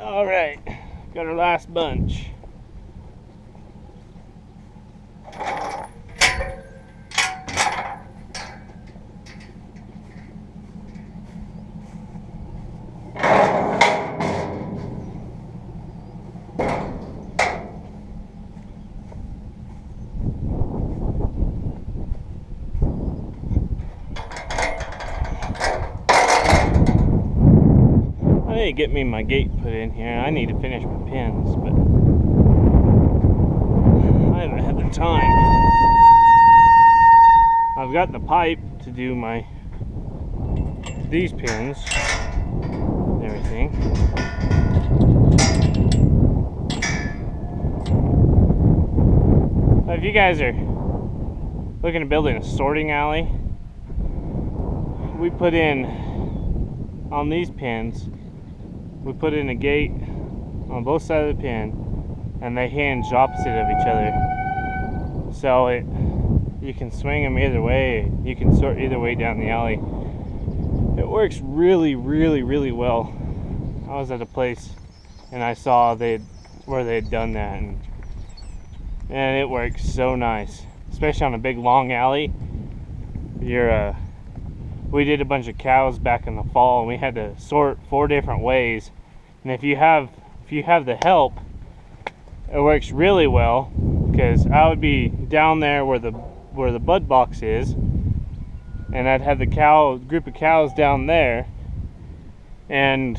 All right, got our last bunch. I need to get me my gate put in here. I need to finish my pins, but I haven't had the time. I've got the pipe to do these pins and everything. But if you guys are looking at building a sorting alley, we put in on these pins, we put in a gate on both sides of the pin, and they hinge opposite of each other. So you can swing them either way. You can sort either way down the alley. It works really, really, really well. I was at a place and I saw where they'd done that, and it works so nice, especially on a big long alley. We did a bunch of cows back in the fall, and we had to sort 4 different ways. And if you have the help, it works really well, because I would be down there where the bud box is, and I'd have the group of cows down there, and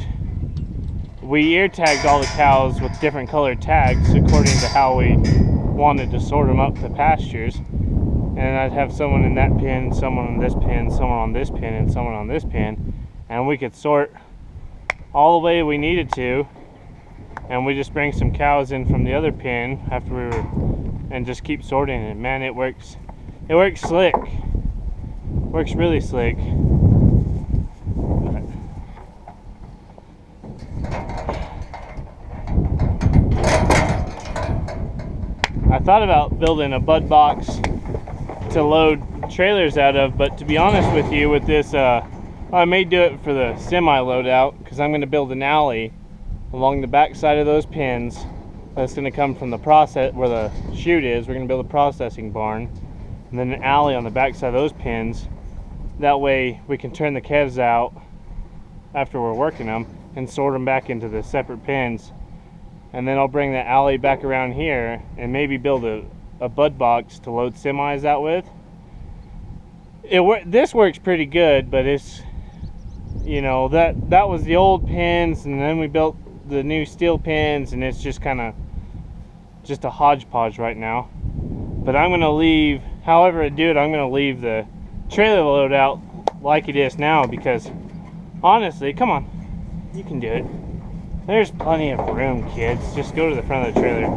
we ear tagged all the cows with different colored tags according to how we wanted to sort them up to pastures. And I'd have someone in that pen, someone on this pen, someone on this pen, and someone on this pen, and we could sort all the way we needed to, and we just bring some cows in from the other pen after and just keep sorting it. Man, it works slick. Works really slick. I thought about building a bud box to load trailers out of, but to be honest with you, with this I may do it for the semi loadout, because I'm going to build an alley along the back side of those pins. That's going to come from the process where the chute is. We're going to build a processing barn, and then an alley on the back side of those pins. That way we can turn the calves out after we're working them and sort them back into the separate pins, and then I'll bring the alley back around here and maybe build a bud box to load semis out with. This works pretty good, but it's, you know, that was the old pins, and then we built the new steel pins, and it's just kind of just a hodgepodge right now. But I'm gonna leave, however I do it, I'm gonna leave the trailer load out like it is now, because honestly, come on, you can do it. There's plenty of room, kids. Just go to the front of the trailer.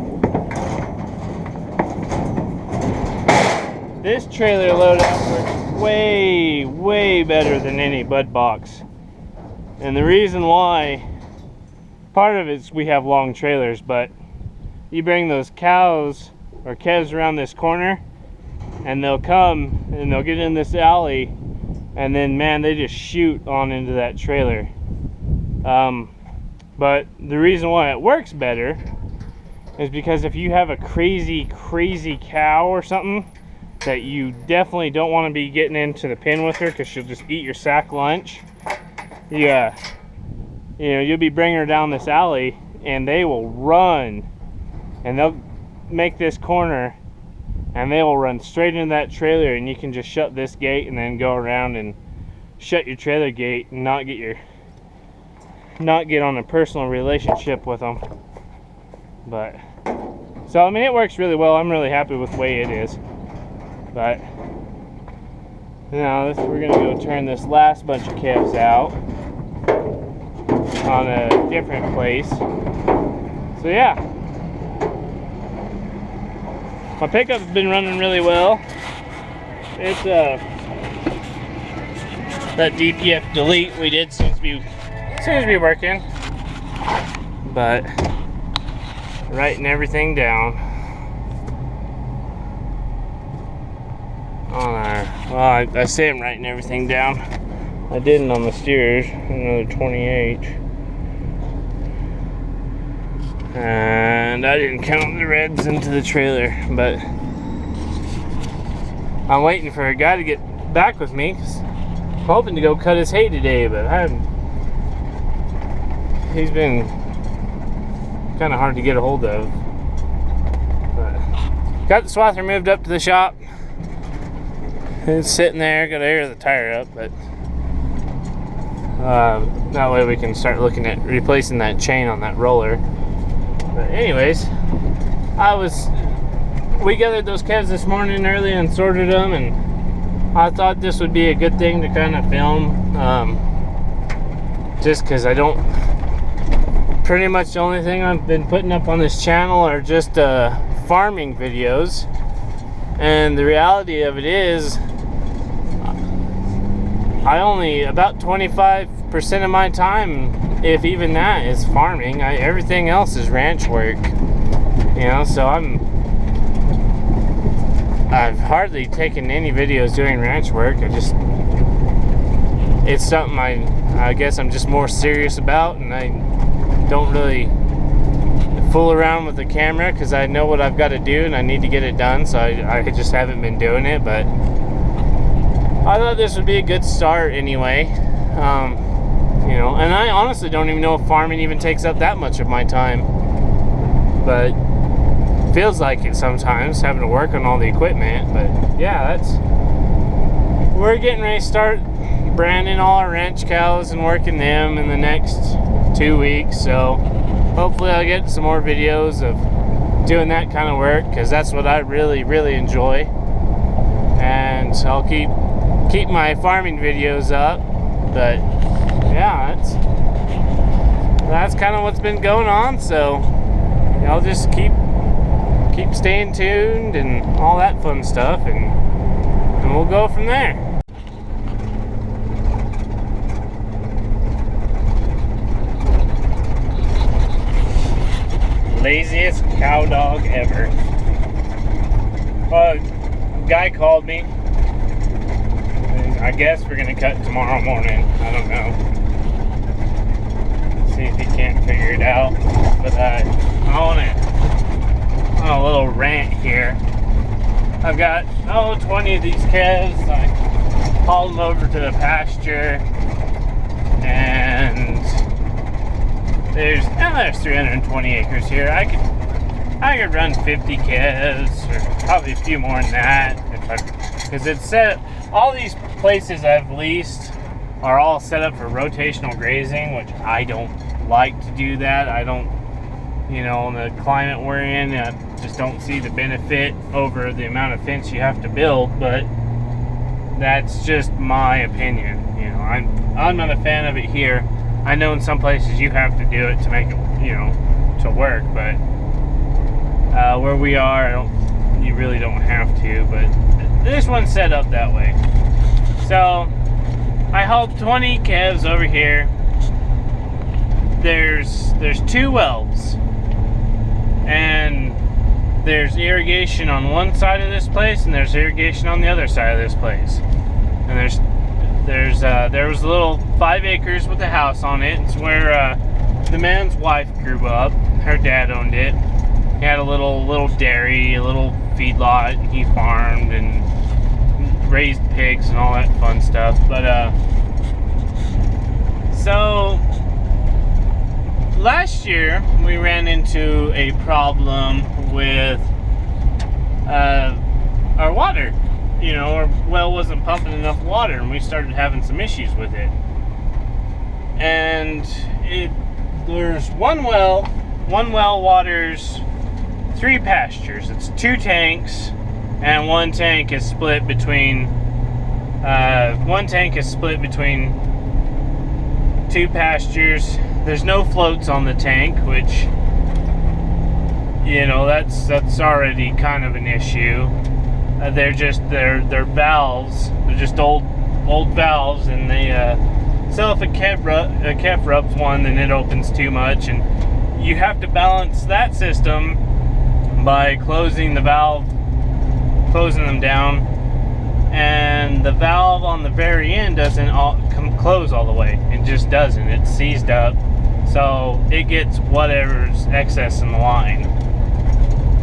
This trailer loadout works way, way better than any bud box. And the reason why, part of it's we have long trailers, but you bring those cows or calves around this corner, and they'll come and they'll get in this alley, and then man, they just shoot on into that trailer. But the reason why it works better is because if you have a crazy cow or something that you definitely don't want to be getting into the pen with her, because she'll just eat your sack lunch, you know, you'll be bringing her down this alley, and they will run, and they'll make this corner, and they will run straight into that trailer, and you can just shut this gate and then go around and shut your trailer gate and not get on a personal relationship with them. But so I mean, it works really well. I'm really happy with the way it is. But now we're gonna go turn this last bunch of calves out on a different place. So yeah, my pickup's been running really well. It's that DPF delete we did seems to be working, but writing everything down on our, well, I say I'm writing everything down. I didn't on the steers. Another 28. And I didn't count the reds into the trailer, but I'm waiting for a guy to get back with me, 'cause I'm hoping to go cut his hay today, but he's been kind of hard to get a hold of. But got the swather moved up to the shop. It's sitting there, gotta air the tire up, but that way we can start looking at replacing that chain on that roller. But anyways, we gathered those calves this morning early and sorted them, and I thought this would be a good thing to kind of film, just because pretty much the only thing I've been putting up on this channel are just farming videos, and the reality of it is about 25% of my time, if even that, is farming. Everything else is ranch work, you know, so I've hardly taken any videos doing ranch work. It's something I guess I'm just more serious about, and I don't really fool around with the camera because I know what I've got to do and I need to get it done, so I just haven't been doing it. But I thought this would be a good start anyway. You know, and I honestly don't even know if farming even takes up that much of my time, but feels like it sometimes, having to work on all the equipment. But yeah, we're getting ready to start branding all our ranch cows and working them in the next 2 weeks, so hopefully I'll get some more videos of doing that kind of work, because that's what I really enjoy. And I'll keep my farming videos up. But yeah, that's kind of what's been going on, so I'll just keep staying tuned and all that fun stuff, and we'll go from there. Laziest cow dog ever. Well, a guy called me. I guess we're gonna cut tomorrow morning. I don't know. See if he can't figure it out. But on a little rant here. I've got 20 of these calves. I hauled them over to the pasture, and there's 320 acres here. I could run 50 calves, or probably a few more than that, because it's set. All these places I've leased are all set up for rotational grazing, which I don't like to do that. I don't, you know, in the climate we're in, I just don't see the benefit over the amount of fence you have to build. But that's just my opinion. You know, I'm not a fan of it here. I know in some places you have to do it to make it, you know, to work, but where we are, you really don't have to. But this one's set up that way. So I hauled 20 calves over here. There's 2 wells, and there's irrigation on one side of this place, and there's irrigation on the other side of this place. And there was a little 5 acres with a house on it. It's where the man's wife grew up. Her dad owned it. He had a little dairy, a little feedlot, and he farmed and raised pigs and all that fun stuff. But so last year we ran into a problem with our water. You know, our well wasn't pumping enough water, and we started having some issues with it. And there's one well waters 3 pastures. It's 2 tanks, and one tank is split between 2 pastures. There's no floats on the tank, which, you know, that's already kind of an issue. They're valves. They're just old valves, and they so if a calf rubs one, then it opens too much, and you have to balance that system by closing them down, and the valve on the very end doesn't close all the way. It just doesn't. It's seized up, So it gets whatever's excess in the line.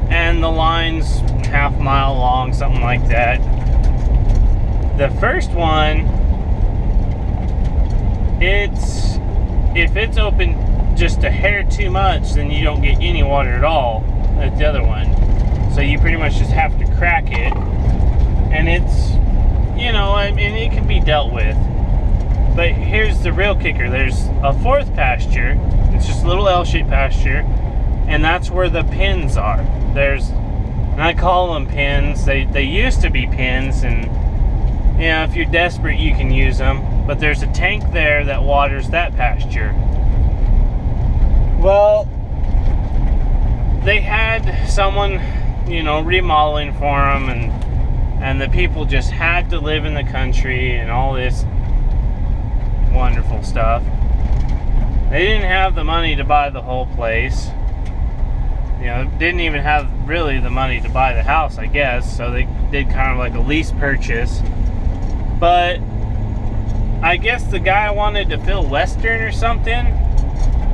And the line's half mile long, something like that. The first one, if it's open just a hair too much, then you don't get any water at all at the other one. So you pretty much just have to crack it. And it's, you know, I mean, it can be dealt with. But here's the real kicker. There's a fourth pasture. It's just a little L-shaped pasture. And that's where the pins are. And I call them pins. They used to be pins, and you know, if you're desperate, you can use them. But there's a tank there that waters that pasture. Well, they had someone, you know, remodeling for them, and the people just had to live in the country and all this wonderful stuff. They didn't have the money to buy the whole place. You know, didn't even have really the money to buy the house, I guess. So they did kind of like a lease purchase. But I guess the guy wanted to feel Western or something.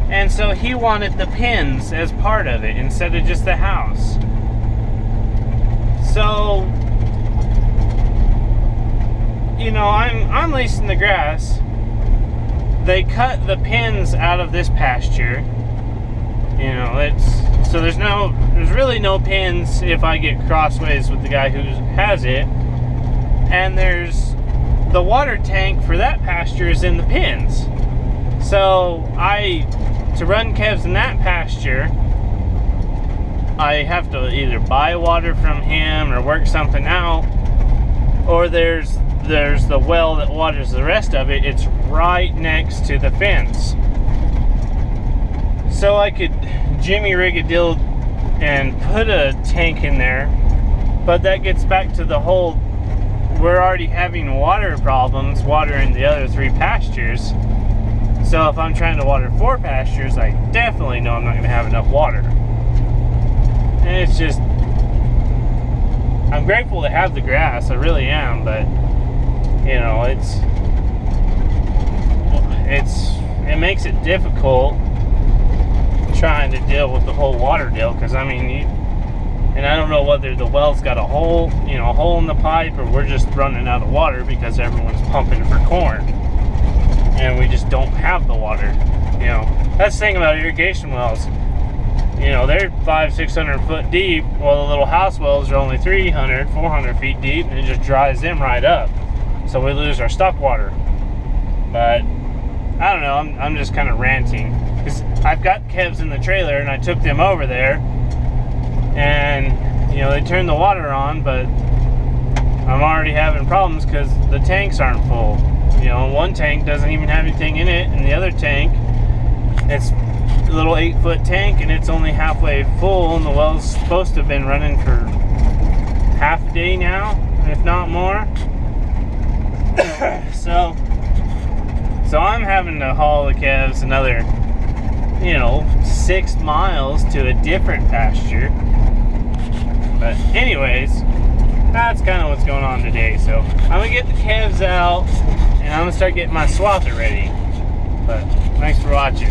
And so he wanted the pins as part of it instead of just the house. So, you know, I'm leasing the grass. They cut the pins out of this pasture. You know, so there's really no pins if I get crossways with the guy who has it. And there's the water tank for that pasture is in the pins. So to run calves in that pasture, I have to either buy water from him or work something out, or there's the well that waters the rest of it. It's right next to the fence. So I could jimmy rig a deal and put a tank in there, but that gets back to the whole, we're already having water problems watering the other 3 pastures. So if I'm trying to water 4 pastures, I definitely know I'm not going to have enough water. And it's just, I'm grateful to have the grass, I really am, but you know, it makes it difficult trying to deal with the whole water deal, because I mean, and I don't know whether the well's got a hole in the pipe, or we're just running out of water because everyone's pumping for corn and we just don't have the water. You know, that's the thing about irrigation wells. You know, they're 500-600 foot deep, while the little house wells are only 300-400 feet deep, and it just dries them right up. So we lose our stock water. But I don't know, I'm just kind of ranting, because I've got calves in the trailer and I took them over there, and you know, they turned the water on, but I'm already having problems because the tanks aren't full. You know, one tank doesn't even have anything in it, and the other tank, it's a little 8-foot tank, and it's only halfway full, and the well's supposed to have been running for half a day now, if not more. So I'm having to haul the calves another, you know, 6 miles to a different pasture. But anyways, that's kind of what's going on today. So I'm gonna get the calves out, and I'm gonna start getting my swather ready. But thanks for watching.